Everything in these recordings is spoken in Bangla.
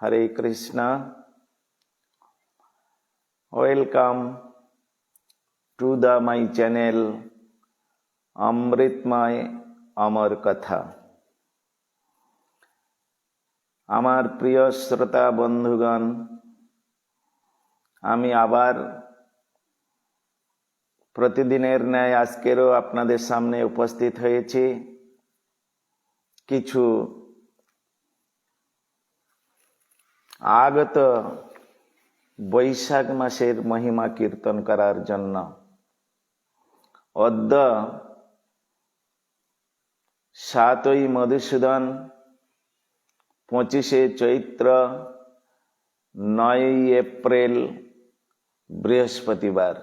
Hare Krishna. Welcome to my channel Amritmay Amar Katha. আমার প্রিয় শ্রোতা বন্ধুগণ, আমি আবার প্রতিদিনের ন্যায় আজকেরও আপনাদের সামনে উপস্থিত হয়েছি কিছু আগত বৈশাখ মাসের মহিমা কীর্তন করার জন্য। অদ্য 7ই মধুসূদন, 25শে চৈত্র, 9ই এপ্রিল বৃহস্পতিবার।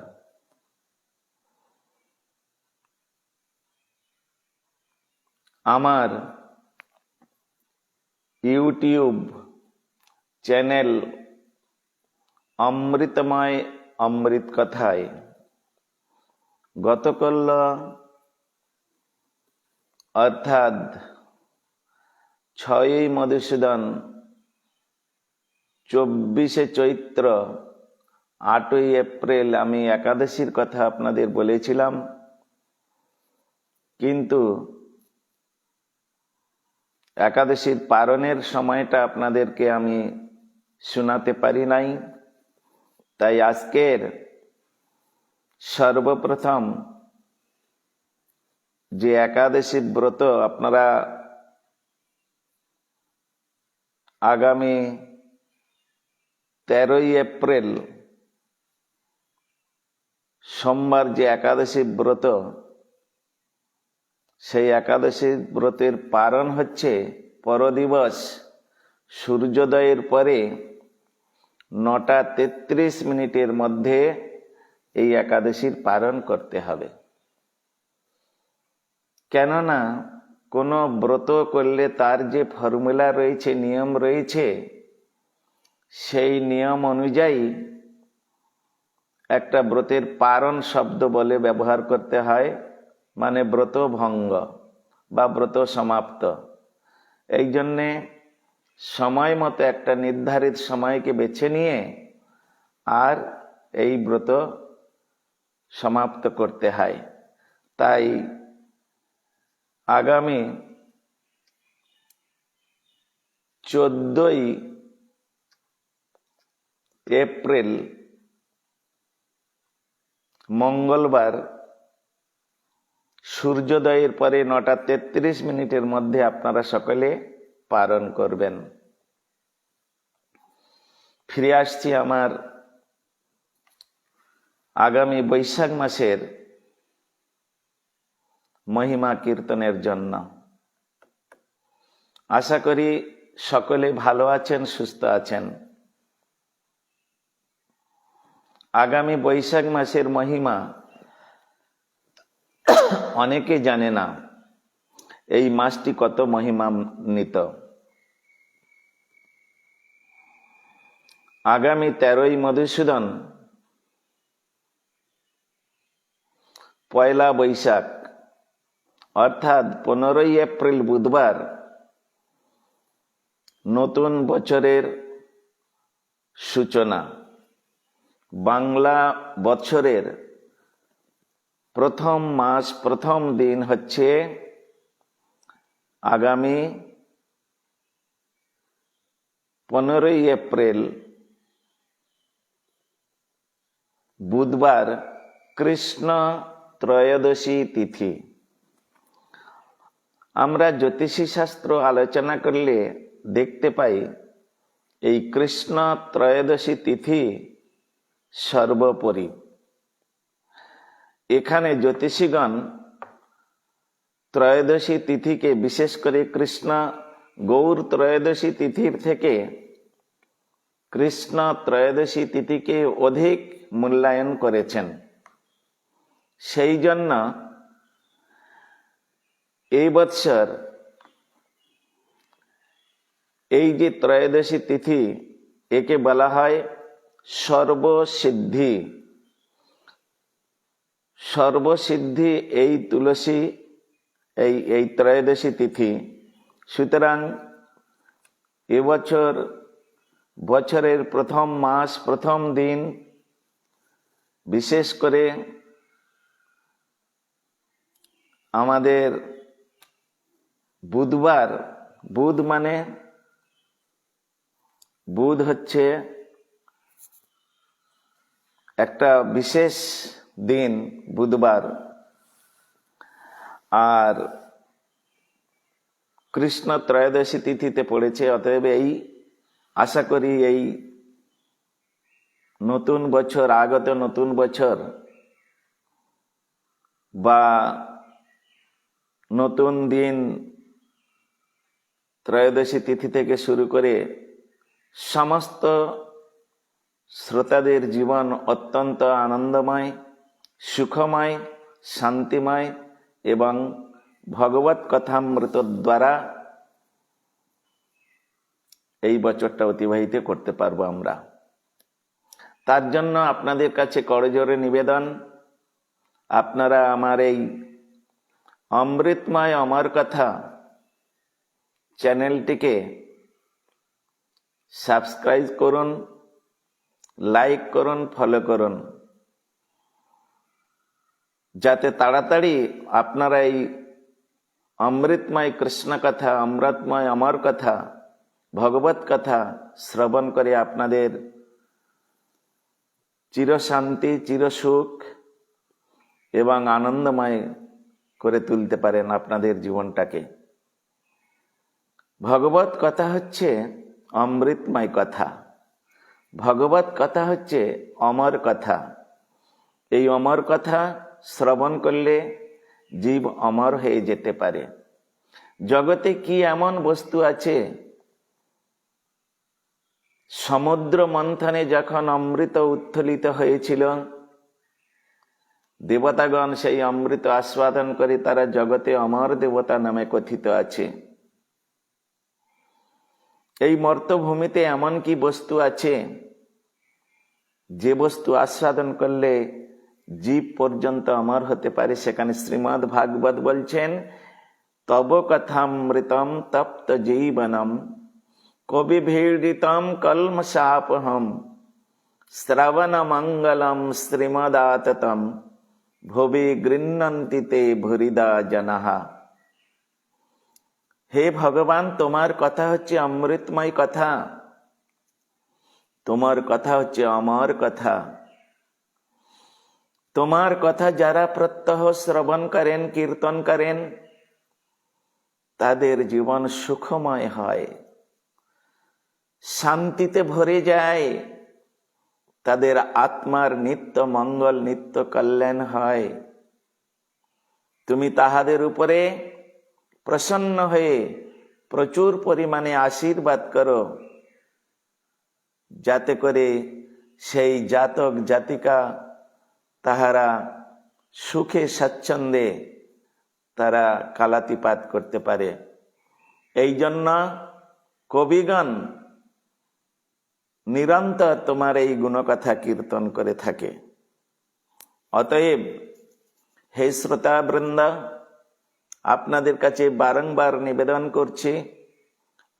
আমার ইউটিউব চ্যানেল অমৃতময় অমৃত কথায় গতকাল অর্থাৎ 6ই মধুসূদন, 24শে চৈত্র, 8ই এপ্রিল আমি একাদশীর কথা আপনাদের বলেছিলাম, কিন্তু একাদশীর পারণের সময়টা আপনাদেরকে আমি শোনাতে পারি নাই। তাই আজকের সর্বপ্রথম যে একাদশী ব্রত আপনারা আগামী 13ই এপ্রিল সোমবার যে একাদশী ব্রত, সেই একাদশী ব্রতের পারণ হচ্ছে পরদিবস সূর্যোদয়ের পরে 9টা 33 মিনিটের মধ্যে এই একাদশীর পারণ করতে হবে। কেননা কোনো ব্রত করলে তার যে ফর্মুলা রয়েছে, নিয়ম রয়েছে, সেই নিয়ম অনুযায়ী একটা ব্রতের পারণ শব্দ বলে ব্যবহার করতে হয়, মানে ব্রত ভঙ্গ বা ব্রত সমাপ্ত। এই জন্যে সময় মতো একটা নির্ধারিত সময়কে বেছে নিয়ে আর এই ব্রত সমাপ্ত করতে হয়। তাই আগামী 14ই এপ্রিল মঙ্গলবার সূর্যোদয়ের পরে 9টা 33 মিনিটের মধ্যে আপনারা সকলে পালন করবেন। ফিরে আসছি আমার আগামী বৈশাখ মাসের মহিমা কীর্তনের জন্য। আশা করি সকলে ভালো আছেন, সুস্থ আছেন। আগামী বৈশাখ মাসের মহিমা অনেকে জানে না, এই মাসটি কত মহিমান্বিত। আগামী 13ই মধুসূদন, পয়লা বৈশাখ অর্থাৎ 15ই এপ্রিল বুধবার নতুন বছরের সূচনা। বাংলা বছরের প্রথম মাস, প্রথম দিন হচ্ছে আগামী 15ই এপ্রিল বুধবার, কৃষ্ণ ত্রয়োদশী তিথি। আমরা জ্যোতিষী শাস্ত্র আলোচনা করলে দেখতে পাই এই কৃষ্ণ ত্রয়োদশী তিথি সর্বোপরি। এখানে জ্যোতিষীগণ ত্রয়োদশী তিথিকে, বিশেষ করে কৃষ্ণ গৌর ত্রয়োদশী তিথির থেকে কৃষ্ণ ত্রয়োদশী তিথিকে অধিক মূল্যায়ন করেছেন। সেই জন্য এই বৎসর এই যে ত্রয়োদশী তিথি, একে বলা হয় সর্বসিদ্ধি। সর্বসিদ্ধি এই তুলসী, এই ত্রয়োদশী তিথি। সুতরাং এবছর বছরের প্রথম মাস, প্রথম দিন, বিশেষ করে আমাদের বুধবার, বুধ হচ্ছে একটা বিশেষ দিন, বুধবার। আর কৃষ্ণ ত্রয়োদশী তিথিতে পড়েছে। অতএব আশা করি এই নতুন বছর, আগত নতুন বছর বা নতুন দিন ত্রয়োদশী তিথি থেকে শুরু করে সমস্ত শ্রোতাদের জীবন অত্যন্ত আনন্দময়, সুখময়, শান্তিময় এবং ভগবত কথামৃত দ্বারা এই বছরটা অতিবাহিত করতে পারবো আমরা। তার জন্য আপনাদের কাছে করজোড়ে নিবেদন, আপনারা আমার এই অমৃতময় অমর কথা চ্যানেলটিকে সাবস্ক্রাইব করুন, লাইক করুন, ফলো করুন, যাতে তাড়াতাড়ি আপনারা এই অমৃতময় কৃষ্ণ কথা, অমৃতময় অমর কথা, ভগবত কথা শ্রবণ করে আপনাদের চিরশান্তি, চিরসুখ এবং আনন্দময় করে তুলতে পারেন আপনাদের জীবনটাকে। ভগবত কথা হচ্ছে অমৃতময় কথা, ভগবত কথা হচ্ছে অমর কথা। এই অমর কথা শ্রবণ করলে জীব অমর হয়ে যেতে পারে। জগতে কি এমন বস্তু আছে, সমুদ্র মন্থনে যখন অমৃত উত্থলিত হয়েছিল, দেবতাগণ সেই অমৃত আস্বাদন করে তারা জগতে অমর দেবতা নামে কথিত আছে। এই মর্তভূমিতে এমন কি বস্তু আছে যে বস্তু আস্বাদন করলে জীব পর্যন্ত অমর হতে পারে? সেখানে শ্রীমদ্ ভাগবত বলছেন, তব কথামৃতম তপ্ত জীবনম কবিভীড়িতম কলমশাপহম শ্রবণ মঙ্গলম শ্রীমদাততম ভুবি গৃহ্ণন্তি তে ভুরিদা জনাহা। হে ভগবান, তোমার কথা হচ্ছে অমৃতময় কথা, তোমার কথা হচ্ছে অমর কথা। তোমার কথা যারা প্রত্যহ শ্রবণ করেন, কীর্তন করেন, তাদের জীবন সুখময় হয়, শান্তিতে ভরে যায়, তাদের আত্মার নিত্য মঙ্গল, নিত্য কল্যাণ হয়। তুমি তাহাদের উপরে প্রসন্ন হয়ে প্রচুর পরিমাণে আশীর্বাদ করো, যাতে করে সেই জাতক জাতিকা তাহারা সুখে স্বাচ্ছন্দ্যে তারা কালাতিপাত করতে পারে। এই জন্য কবিগণ নিরন্তর তোমার এই গুণকথা কীর্তন করে থাকে। অতএব হে শ্রোতাবৃন্দ, আপনাদের কাছে বারংবার নিবেদন করছি,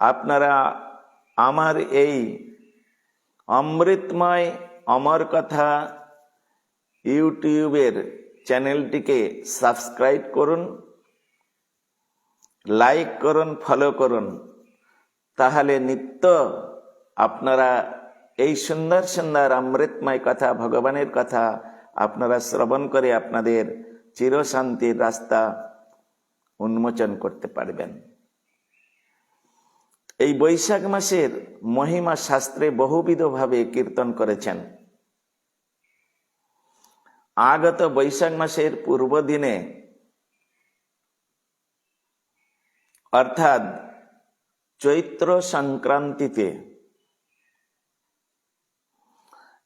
আপনারা আমার এই অমৃতময় অমর কথা ইউটিউবের চ্যানেলটিকে সাবস্ক্রাইব করুন, লাইক করুন, ফলো করুন। তাহলে নিত্য আপনারা এই সুন্দর সুন্দর অমৃতময় কথা, ভগবানের কথা আপনারা শ্রবণ করে আপনাদের চিরশান্তির রাস্তা উন্মোচন করতে পারবেন। এই বৈশাখ মাসের মহিমা শাস্ত্রে বহুবিধভাবে কীর্তন করেছেন। আগত বৈশাখ মাসের পূর্ব দিনে, অর্থাৎ চৈত্র সংক্রান্তিতে,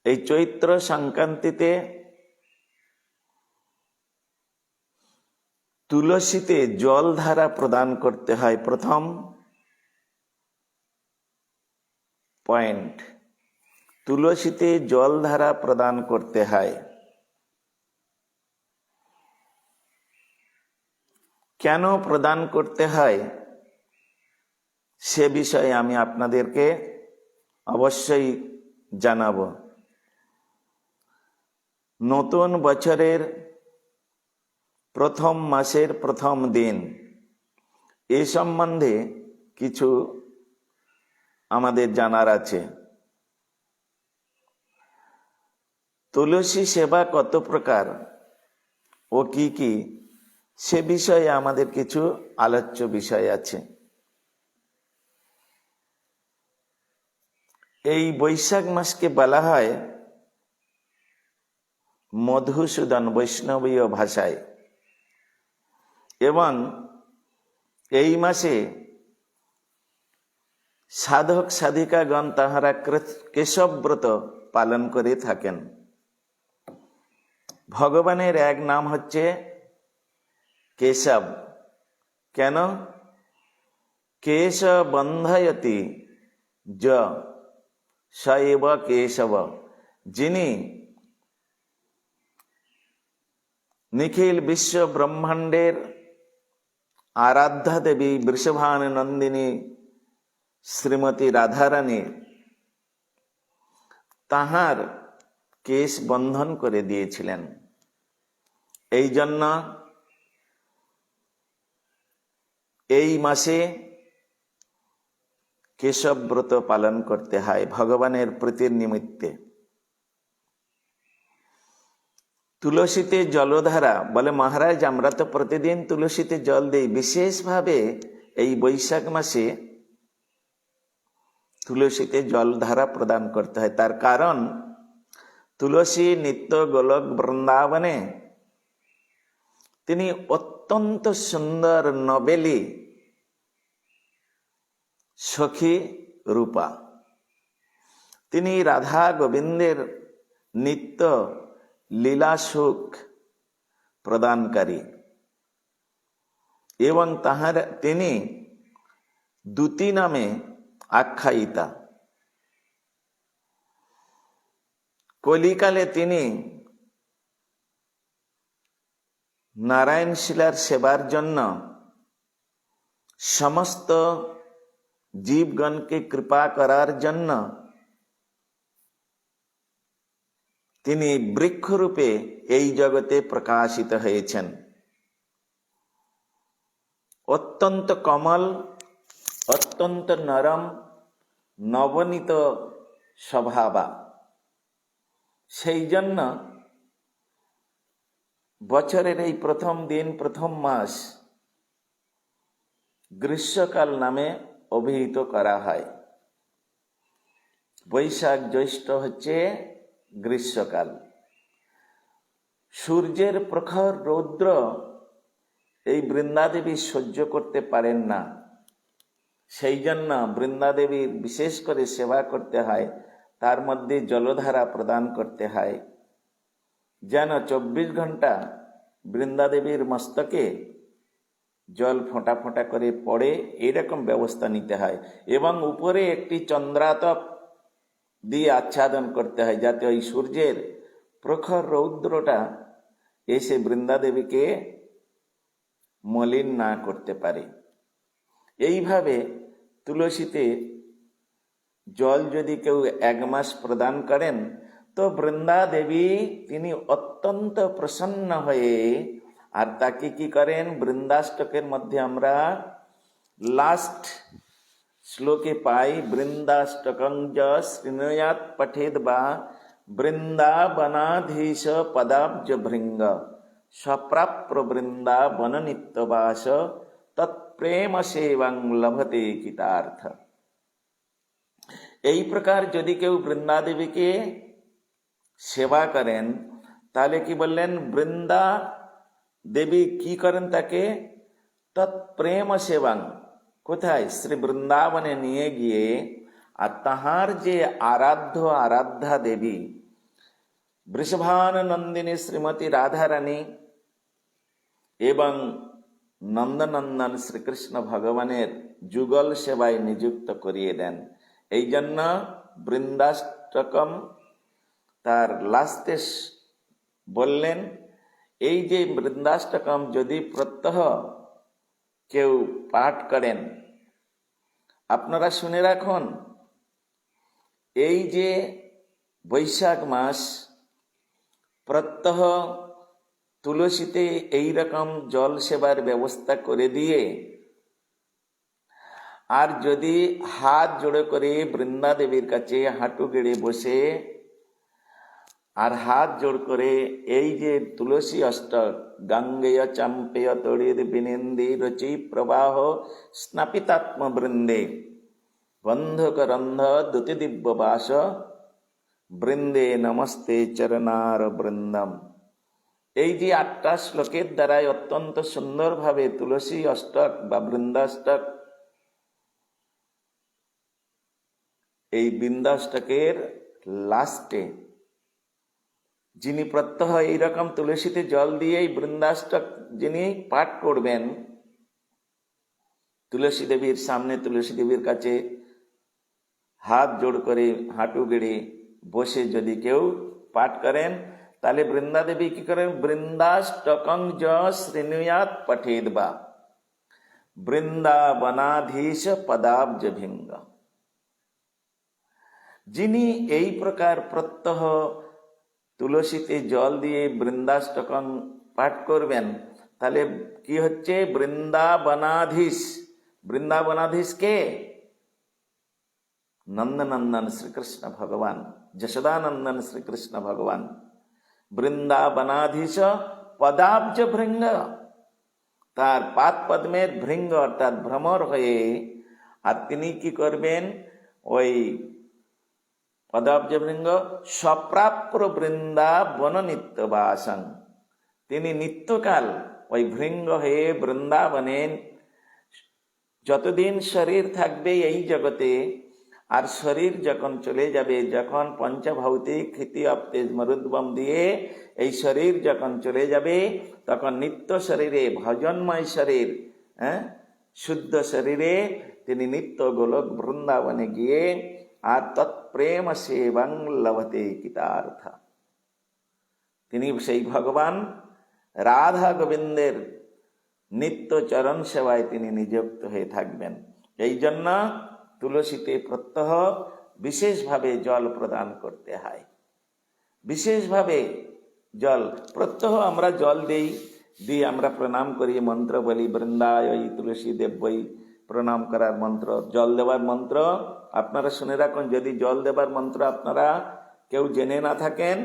এই চৈত্র সংক্রান্তিতে তুলসীতে জল ধারা প্রদান করতে হয়। প্রথম পয়েন্ট, তুলসীতে জল ধারা প্রদান করতে হয়। কেন প্রদান করতে হয় সে বিষয়ে আমি আপনাদেরকে অবশ্যই জানাবো। নতুন বছরের প্রথম মাসের প্রথম দিন এ সম্বন্ধে কিছু আমাদের জানার আছে। তুলসী সেবা কত প্রকার ও কি কি, সে বিষয়ে আমাদের কিছু আলোচ্য বিষয় আছে। এই বৈশাখ মাসকে বলা হয় মধুসূদন বৈষ্ণবীয় ভাষায়, এবং এই মাসে সাধক সাধিকাগণ তাহারা কেশবব্রত পালন করে থাকেন। ভগবানের এক নাম হচ্ছে কেশব। কেন? কেশ বন্ধয়তি য সৈব কেশব, যিনি নিখিল বিশ্ব ব্রহ্মাণ্ডের আরাধ্যা দেবী বৃষভান নন্দিনী শ্রীমতী রাধারানী, তাহার কেশ বন্ধন করে দিয়েছিলেন। এই জন্য এই মাসে কেশব ব্রত পালন করতে হয় ভগবানের প্রীতির নিমিত্তে। তুলসীতে জলধারা বলে, মহারাজ আমরা তো প্রতিদিন তুলসীতে জল দেই, বিশেষভাবে এই বৈশাখ মাসে তুলসীতে জলধারা প্রদান করতে হয়। তার কারণ তুলসী নিত্য গোলক বৃন্দাবনে তিনি অত্যন্ত সুন্দর নবেলি সখী রূপা। তিনি রাধা গোবিন্দের নিত্য লীলা সুখ প্রদানকারী, এবং তিনি দ্যুতি নামে আখ্যায়িতা। কলিকালে তিনি নারায়ণ শিলার সেবার জন্য সমস্ত জীবগণকে কৃপা করার জন্য তিনি বৃক্ষরূপে এই জগতে প্রকাশিত হয়েছেন। অত্যন্ত কমল, অত্যন্ত নরম, নবনীত স্বভাবা। সেই জন্য বছরের এই প্রথম দিন, প্রথম মাস গ্রীষ্মকাল নামে অভিহিত করা হয়। বৈশাখ জ্যৈষ্ঠ হচ্ছে গ্রীষ্মকাল। সূর্যের প্রখর রৌদ্র এই বৃন্দাদেবী সহ্য করতে পারেন না। সেই জন্য বৃন্দাদেবীর বিশেষ করে সেবা করতে হয়, তার মধ্যে জলধারা প্রদান করতে হয়, যেন 24 ঘন্টা বৃন্দাদেবীর মস্তকে জল ফোঁটা ফোঁটা করে পড়ে, এরকম ব্যবস্থা নিতে হয়। এবং উপরে একটি চন্দ্রাতপ দিয়ে আচ্ছাদন করতে হয়, যাতে ওই সূর্যের প্রখর রৌদ্রটা এসে বৃন্দাদেবীকে মলিন না করতে পারে। এইভাবে তুলসীতে জল যদি কেউ 1 মাস প্রদান করেন, তো বৃন্দা দেবী তিনি অত্যন্ত প্রসন্ন হয়ে, আর তাকে কি করেন, বৃন্দাষ্টকের মধ্যে আমরা লাস্ট শ্লোকে পাই, বৃন্দাষ্টকং য শৃণুয়াৎ পঠেদ বা বৃন্দাবনাধীশ পদাব্জ ভৃঙ্গ স্বপ্রাপ্য বৃন্দাবন নিত্যবাস তৎপ্রেম সেবং লভতে কৃতার্থ। এই প্রকার যদি কেউ বৃন্দাদেবীকে সেবা করেন, তাহলে কি বললেন, বৃন্দা দেবী কি করেন, তাকে তৎপ্রেম সেবং, কোথায়, শ্রী বৃন্দাবনে নিয়ে গিয়ে, আর তাহার যে আরাধ্যা দেবী বৃষভান নন্দিনী শ্রীমতী রাধারানী এবং নন্দনন্দন শ্রীকৃষ্ণ ভগবানের যুগল সেবায় নিযুক্ত করিয়ে দেন। এই জন্য বৃন্দাষ্টকম তার লাস্টে বললেন, এই যে বৃন্দাষ্টকম যদি প্রত্যহ কেউ পাঠ করেন, আপনারা শুনে রাখুন, এই যে বৈশাখ মাস প্রত্যহ তুলসীতে এই রকম জল সেবার ব্যবস্থা করে দিয়ে, আর যদি হাত জোড়ো করে বৃন্দা দেবীর কাছে হাঁটু গেড়ে বসে আর হাত জোড় করে এই যে তুলসী অষ্টক গঙ্গেয় চম্পেয় তড়ির বিনিন্দি রচি প্রবাহ স্নাপিতাত্ম বৃন্দে বন্ধক রন্ধ দ্যুতি দিব্য বাস বৃন্দে নমস্তে চরণার বৃন্দম। এই যে 8টা শ্লোকের দ্বারাই অত্যন্ত সুন্দরভাবে তুলসী অষ্টক বা বৃন্দাষ্টক, এই বৃন্দাষ্টকের লাস্টে যিনি প্রত্যহ এইরকম তুলসীতে জল দিয়ে এই বৃন্দাষ্টক যিনি পাঠ করবেন, তুলসী দেবীর সামনে তুলসী দেবীর কাছে হাত জোড় করে হাঁটু গেড়ে বসে যদি কেউ পাঠ করেন, তাহলে বৃন্দা দেবী কি করেন? বৃন্দাষ্টকং য শ্রীনুয়াত পঠেদ বা বৃন্দাবনাধীশ পদাব্জ ভিঙ্গ। যিনি এই প্রকার প্রত্যহ তুলসীতে জল দিয়ে বৃন্দাষ্টকং পাঠ করবেন, তাহলে কি হচ্ছে? বৃন্দাবনাধীশ। বৃন্দাবনাধীশ কে? নন্দনন্দন শ্রীকৃষ্ণ ভগবান, যশোদানন্দন শ্রীকৃষ্ণ ভগবান। বৃন্দাবনাধীশ পদাব্জ ভৃঙ্গ, তার পাদ পদ্মের ভৃঙ্গ অর্থাৎ ভ্রমর হয়ে, আর তিনি কি করবেন? ওই পদাব্জ ভৃঙ্গ স্বপ্রাপ্য বৃন্দাবন নিত্যবাসং, তিনি নিত্যকাল ওই ভৃঙ্গ হয়ে বৃন্দাবনে যতদিন শরীর থাকবে এই জগতে, আর শরীর যখন চলে যাবে, যখন পঞ্চভৌতিক ক্ষিতি অপ্তেজ মরুদ্বম দিয়ে এই শরীর যখন চলে যাবে, তখন নিত্য শরীরে ভজনময় শরীর, শুদ্ধ শরীরে তিনি নিত্য গোলক বৃন্দাবনে গিয়ে আর তৎপ্রেম সেবং লভতে কৃতার্থ, তিনি সেই ভগবান রাধা গোবিন্দের নিত্য চরণ সেবায় তিনি নিযুক্ত হয়ে থাকবেন। এই জন্য তুলসীতে প্রত্যহ বিশেষভাবে জল প্রদান করতে হয়। বিশেষভাবে জল প্রত্যহ আমরা জল দিয়ে আমরা প্রণাম করি, মন্ত্র বলি, বৃন্দায় তুলসী দেবই প্রণাম করার মন্ত্র, জল দেওয়ার মন্ত্র আপনারা শুনে রাখুন। যদি জল দেবার মন্ত্র আপনারা কেউ জেনে না থাকেন,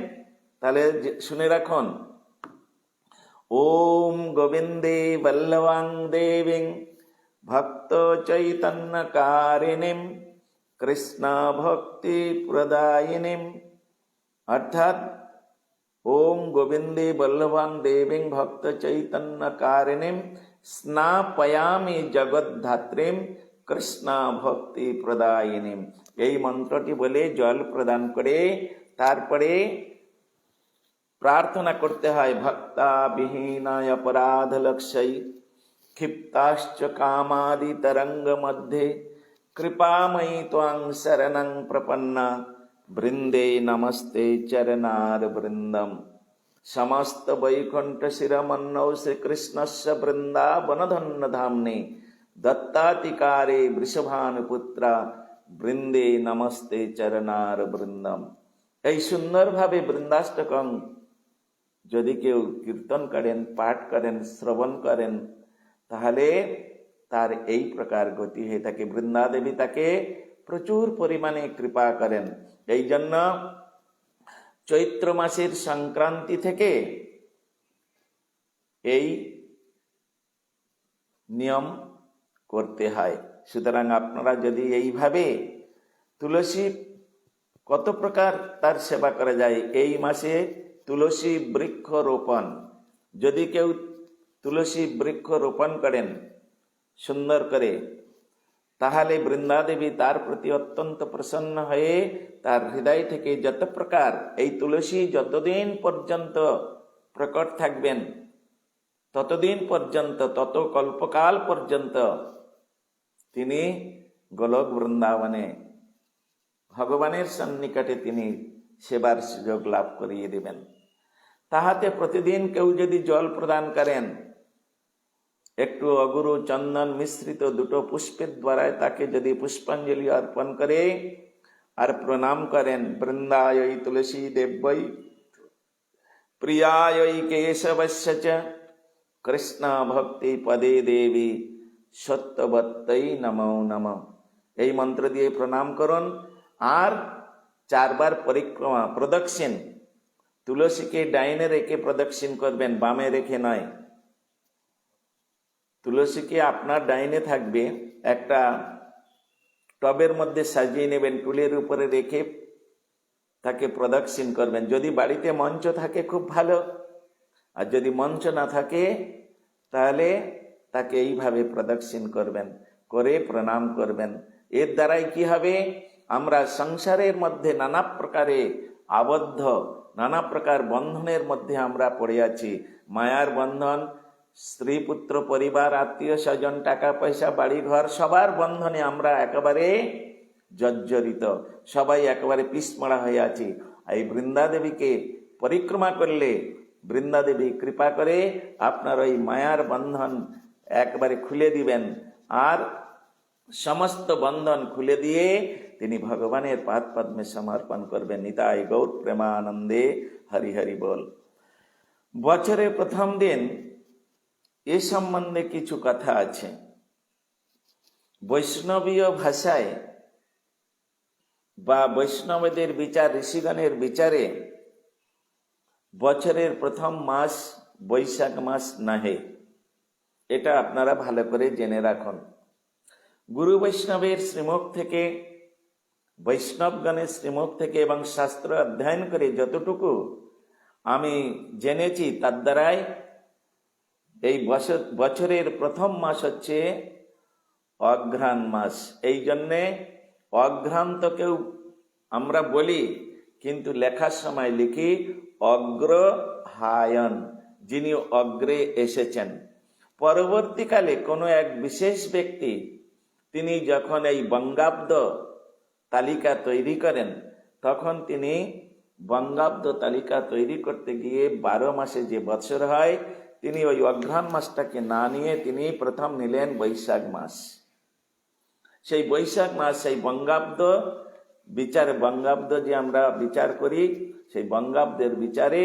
তাহলে শুনে রাখুন। ওম গোবিন্দে বল্লভাং দেবীং ভক্ত চৈতন্য কারিণীম কৃষ্ণ ভক্তি প্রদায়িনীম, অর্থাৎ ওম গোবিন্দে বল্লভাং দেবীং ভক্ত চৈতন্য কারিণীম স্নাপয়ামি জগদ্ধাত্রীম কৃষ্ণ ভক্তি প্রদায়িনীম। এই মন্ত্রটি বলে জল প্রদান করে তারপরে প্রার্থনা করতে হয়, ভক্তা বিহীনায় অপরাধ লক্ষ্যই ক্ষিপ্তাশ্চ কামাদি তরঙ্গ মধ্যে কৃপাময়ী ত্বং শরণং প্রপন্না বৃন্দে নমস্তে চরণার বৃন্দম। সমস্ত বৈকুণ্ঠ শিরমন্নৌ শ্রীকৃষ্ণস্য বৃন্দাবনধন্য ধাম্নে দত্তাতিকারে বৃষভানুপুত্রা বৃন্দে নমস্তে চরণার বৃন্দম। এই সুন্দরভাবে বৃন্দাষ্টকং যদি কেউ কীর্তন করেন, পাঠ করেন, শ্রবণ করেন, তাহলে তার এই প্রকার গতি হয়ে থাকে। বৃন্দা দেবী তাকে প্রচুর পরিমাণে কৃপা করেন। এই জন্য চৈত্র মাসের সংক্রান্তি থেকে এই নিয়ম করতে হয়। সুতরাং আপনারা যদি এইভাবে তুলসী কত প্রকার তার সেবা করা যায়, এই মাসে তুলসী বৃক্ষ রোপণ, যদি কেউ তুলসী বৃক্ষ রোপণ করেন সুন্দর করে, তাহলে বৃন্দা দেবী তার প্রতি অত্যন্ত প্রসন্ন হয়ে তার হৃদয় থেকে যত প্রকার এই তুলসী যতদিন পর্যন্ত প্রকট থাকবেন, ততদিন পর্যন্ত, তত কল্পকাল পর্যন্ত তিনি গোলক বৃন্দাবনে ভগবানের সন্নিকটে তিনি সেবার সুযোগ লাভ করিয়ে দেবেন। তাহাতে প্রতিদিন কেউ যদি জল প্রদান করেন, একটু অগুরু চন্দন মিশ্রিত দুটো পুষ্পের দ্বারায় তাকে যদি পুষ্পাঞ্জলি অর্পণ করে, আর প্রণাম করেন বৃন্দায় তুলসী দেব্যই প্রিয়ায় কেশবস্য চ কৃষ্ণ ভক্তি পদে দেবী সত্যবত্তই নমো নমঃ। এই মন্ত্র দিয়ে প্রণাম করুন আর 4 বার পরিক্রমা প্রদক্ষিণ, তুলসীকে ডাইনে রেখে প্রদক্ষিণ করবেন, বামে রেখে নয়। তুলসীকে আপনার ডাইনে থাকবে, একটা টবের মধ্যে সাজিয়ে নেবেন, টুলের উপরে রেখে তাকে প্রদক্ষিণ করবেন। যদি বাড়িতে মঞ্চ থাকে খুব ভালো, আর যদি মঞ্চ না থাকে তাহলে তাকে এইভাবে প্রদক্ষিণ করবেন, করে প্রণাম করবেন। এর দ্বারাই কি হবে, আমরা সংসারের মধ্যে নানা প্রকারে আবদ্ধ, নানা প্রকার বন্ধনের মধ্যে আমরা পড়ে আছি। মায়ার বন্ধন, স্ত্রী পুত্র পরিবার আত্মীয় স্বজন টাকা পয়সা বাড়ি ঘর সবার বন্ধনে আমরা একেবারে জর্জরিত, সবাই একেবারে পিছমড়া হয়ে আছি। এই বৃন্দাদেবীকে পরিক্রমা করলে বৃন্দাদেবী কৃপা করে আপনার ওই মায়ার বন্ধন একবারে খুলে দিবেন, আর সমস্ত বন্ধন খুলে দিয়ে তিনি ভগবানের পাদ পদ্মে সমর্পণ করবেন। নিতাই গৌর প্রেমানন্দে হরি হরি বল। বছরের প্রথম দিন এ সম্বন্ধে কিছু কথা আছে। বৈষ্ণবীয় ভাষায় বা বৈষ্ণবদের বিচার, ঋষিগণের বিচারে বছরের প্রথম মাস বৈশাখ মাস নহে, এটা আপনারা ভালো করে জেনে রাখুন। গুরু বৈষ্ণবের শ্রীমুখ থেকে, বৈষ্ণবগণের শ্রীমুখ থেকে এবং শাস্ত্র অধ্যয়ন করে যতটুকু আমি জেনেছি তার দ্বারাই এই বছরের প্রথম মাস হচ্ছে অঘ্রাণ মাস। এই জন্যে অঘ্রান্তকেও আমরা বলি, কিন্তু লেখার সময় লিখি অগ্রহায়ণ, যিনি অগ্রে এসেছেন। পরবর্তীকালে কোনো এক বিশেষ ব্যক্তি তিনি যখন এই বঙ্গাব্দ তালিকা তৈরি করেন, তখন তিনি বঙ্গাব্দ তালিকা তৈরি করতে গিয়ে 12 মাসে যে বছর হয়, তিনি ওই অঘ্রাণ মাসটাকে না নিয়ে তিনি প্রথম নিলেন বৈশাখ মাস। সেই বৈশাখ মাস, সেই বঙ্গাব্দ বিচার, বঙ্গাব্দ যে আমরা বিচার করি, সেই বঙ্গাব্দের বিচারে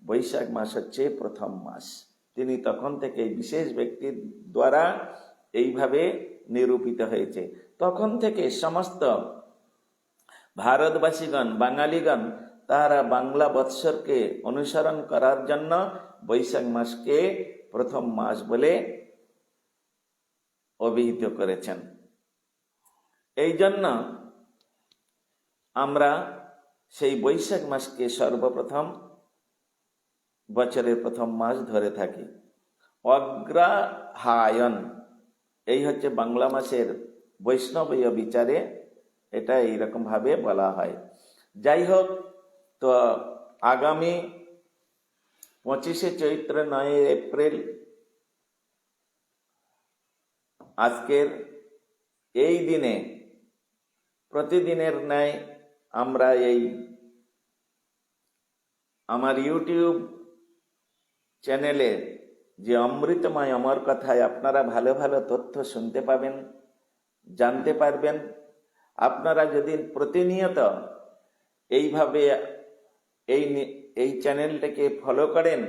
বৈশাখ মাস হচ্ছে প্রথম মাস। তিনি তখন থেকে বিশেষ ব্যক্তির দ্বারা এইভাবে নিরূপিত হয়েছে। তখন থেকে সমস্ত ভারতবাসীগণ, বাঙালিগণ তারা বাংলা বৎসরকে অনুসরণ করার জন্য বৈশাখ মাসকে প্রথম মাস বলে অভিহিত করেছেন। এই জন্য আমরা সেই বৈশাখ মাসকে সর্বপ্রথম বছরের প্রথম মাস ধরে থাকি। অগ্রহায়ণ এই হচ্ছে বাংলা মাসের বৈষ্ণবীয় বিচারে এটা এইরকম ভাবে বলা হয়। যাই হোক, তো আগামী 25শে চৈত্র 9 এপ্রিল আজকের এই দিনে প্রতিদিনের ন্যায় আমরা এই আমার ইউটিউব চ্যানেলে যে অমৃতময় অমর কথায় আপনারা ভালো ভালো তথ্য শুনতে পাবেন, জানতে পারবেন। আপনারা যদি প্রতিনিয়ত এইভাবে এই চ্যানেলটাকে ফলো করেন,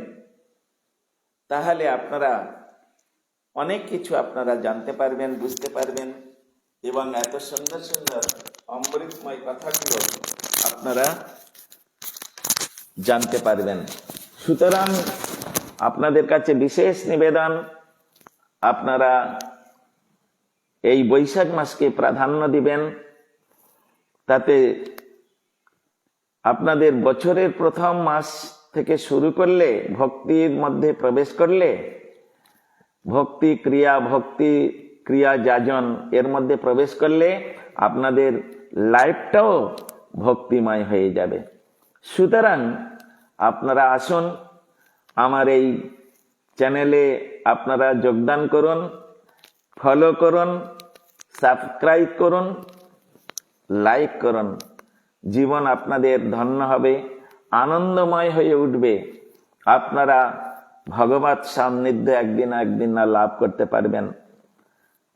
তাহলে আপনারা অনেক কিছু আপনারা জানতে পারবেন, বুঝতে পারবেন, এবং এত সুন্দর সুন্দর অমৃতময় কথাগুলো আপনারা জানতে পারবেন। সুতরাং আপনাদের কাছে বিশেষ নিবেদন, আপনারা এই বৈশাখ মাসকে প্রাধান্য দিবেন। তাতে আপনাদের বছরের প্রথম মাস থেকে শুরু করলে, ভক্তির মধ্যে প্রবেশ করলে, ভক্তি ক্রিয়া যাজন এর মধ্যে প্রবেশ করলে আপনাদের লাইফটাও ভক্তিময় হয়ে যাবে। সুতরাং আপনারা আসুন, আমার এই চ্যানেলে আপনারা যোগদান করুন, ফলো করুন, সাবস্ক্রাইব করুন, লাইক করুন। জীবন আপনাদের ধন্য হবে, আনন্দময় হয়ে উঠবে। আপনারা ভগবত সান্নিধ্য একদিন না লাভ করতে পারবেন।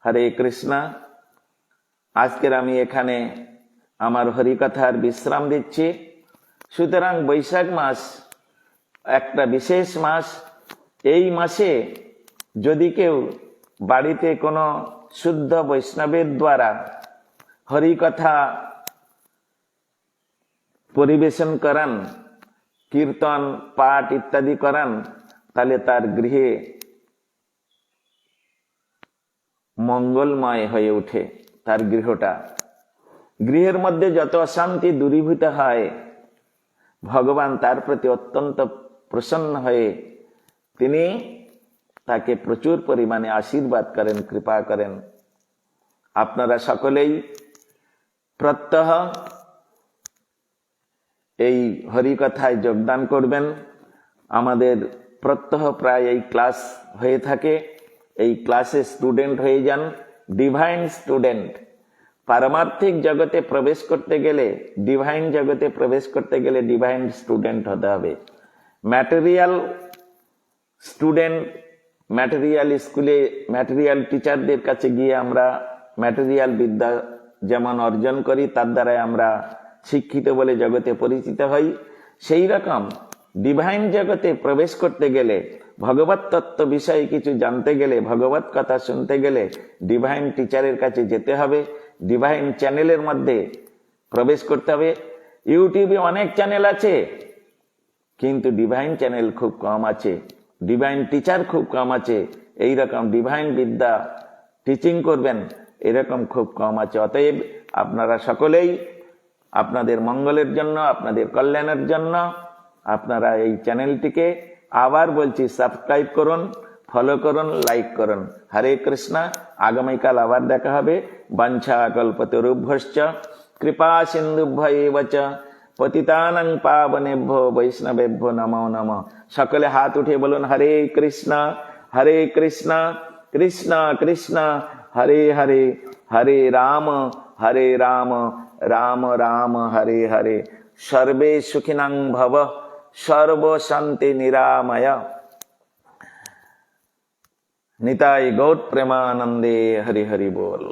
হরে কৃষ্ণ। আজকের আমি এখানে আমার হরিকথার বিশ্রাম দিচ্ছি। সুতরাং বৈশাখ মাস একটা বিশেষ মাস। এই মাসে যদি কেউ বাড়িতে কোনো শুদ্ধ বৈষ্ণবের দ্বারা হরিকথা পরিবেশন করান, কীর্তন পাঠ ইত্যাদি করান, তাহলে তার গৃহে মঙ্গলময় হয়ে ওঠে। তার গৃহের মধ্যে যত অশান্তি দূরীভূত হয়, ভগবান তার প্রতি অত্যন্ত প্রসন্ন হয়ে তিনি তাকে প্রচুর পরিমাণে আশীর্বাদ করেন, কৃপা করেন। আপনারা সকলেই প্রত্যহ এই হরিকথায় যোগদান করবেন। আমাদের প্রত্যহ প্রায় এই ক্লাস হয়ে থাকে। এই ক্লাসে স্টুডেন্ট হয়ে যান, ডিভাইন স্টুডেন্ট। পারমার্থিক জগতে প্রবেশ করতে গেলে, ডিভাইন জগতে প্রবেশ করতে গেলে ডিভাইন স্টুডেন্ট হতে হবে। ম্যাটেরিয়াল স্টুডেন্ট, ম্যাটেরিয়াল স্কুলে ম্যাটেরিয়াল টিচারদের কাছে গিয়ে আমরা ম্যাটেরিয়াল বিদ্যা যেমন অর্জন করি, তার দ্বারাই আমরা শিক্ষিত বলে জগতে পরিচিত হই। সেই রকম ডিভাইন জগতে প্রবেশ করতে গেলে, ভগবত তত্ত্ব বিষয়ে কিছু জানতে গেলে, ভগবত কথা শুনতে গেলে ডিভাইন টিচারের কাছে যেতে হবে। ডিভাইন চ্যানেলের মধ্যে প্রবেশ করতে হবে। ইউটিউবে অনেক চ্যানেল আছে, কিন্তু ডিভাইন চ্যানেল খুব কম আছে, ডিভাইন টিচার খুব কম আছে। এইরকম ডিভাইন বিদ্যা টিচিং করবেন, এরকম খুব কম আছে। অতএব আপনারা সকলেই আপনাদের মঙ্গলের জন্য, আপনাদের কল্যাণের জন্য আপনারা এই চ্যানেলটিকে, আবার বলছি, সাবস্ক্রাইব করুন, ফলো করুন, লাইক করুন। হরে কৃষ্ণ। আগামীকাল আবার দেখা হবে। বাঞ্ছা কল্পতরুভ্যশ্চ কৃপা সিন্ধুভ্য এব চ পতিতানাং পাবনেভ্যো বৈষ্ণবেভ্যো নমো নমঃ। সকলে হাত উঠে বলুন হরে কৃষ্ণ কৃষ্ণ কৃষ্ণ হরে হরে, হরে রাম রাম রাম হরে হরে। সর্বে সুখিনং ভব, সর্ব শান্তি নিরাময়। নিতাই গৌর প্রেমানন্দে। হরি হরি বল।